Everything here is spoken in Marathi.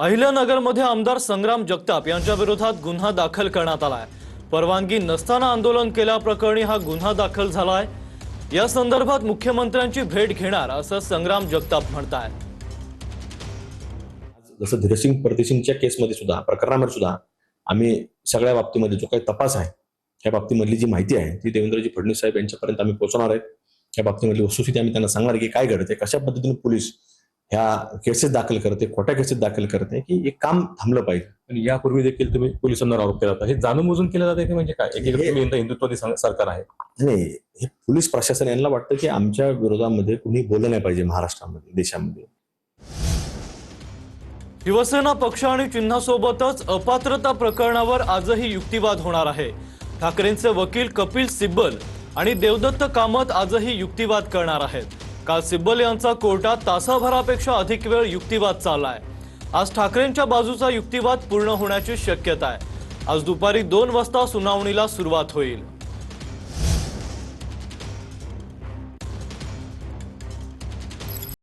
अहिल्यानगरमध्ये आमदार संग्राम जगताप यांच्या विरोधात गुन्हा दाखल करण्यात आलाय। परवानगी नसताना आंदोलन केल्याप्रकरणी हा गुन्हा दाखल झालाय। या संदर्भात मुख्यमंत्र्यांची भेट घेणार असं संग्राम जगताप म्हणतात। जसं धीरसिंग परदेशींच्या केसमध्ये सुद्धा प्रकरणामध्ये सुद्धा आम्ही सगळ्या बाबतीमध्ये जो काही तपास आहे त्या बाबतीमधली जी माहिती आहे ती देवेंद्रजी फडणवीस साहेब यांच्यापर्यंत आम्ही पोहोचवणार आहे। त्या बाबतीमधली वस्तुस्थिती आम्ही त्यांना सांगणार की काय घडते, कशा पद्धतीने पोलीस ह्या केसेस दाखल करते, खोट्या केसेस दाखल करते, की हे काम थांबलं पाहिजे। पण यापूर्वी देखील तुम्ही पोलिसांवर आरोप केला होता, हे जाणून बुजून केलं जाते की म्हणजे काय? एकीकडे तुम्ही हिंदुत्ववादी सरकार आहे। नाही, हे पोलीस प्रशासन यांना वाटतं की आमच्या विरोधामध्ये कुणी बोललं नाही पाहिजे महाराष्ट्रामध्ये, देशामध्ये। शिवसेना पक्ष आणि चिन्हासोबतच अपात्रता प्रकरणावर आजही युक्तिवाद होणार आहे। ठाकरेंचे वकील कपिल सिब्बल आणि देवदत्त कामत आजही युक्तिवाद करणार आहेत। काल सिब्बल यांचा कोर्टात तासाभरापेक्षा अधिक वेळ युक्तिवाद चाललाय। आज ठाकरेंच्या बाजूचा युक्तिवाद पूर्ण होण्याची शक्यता आहे। आज दुपारी 2 वाजता सुनावणीला सुरुवात होईल।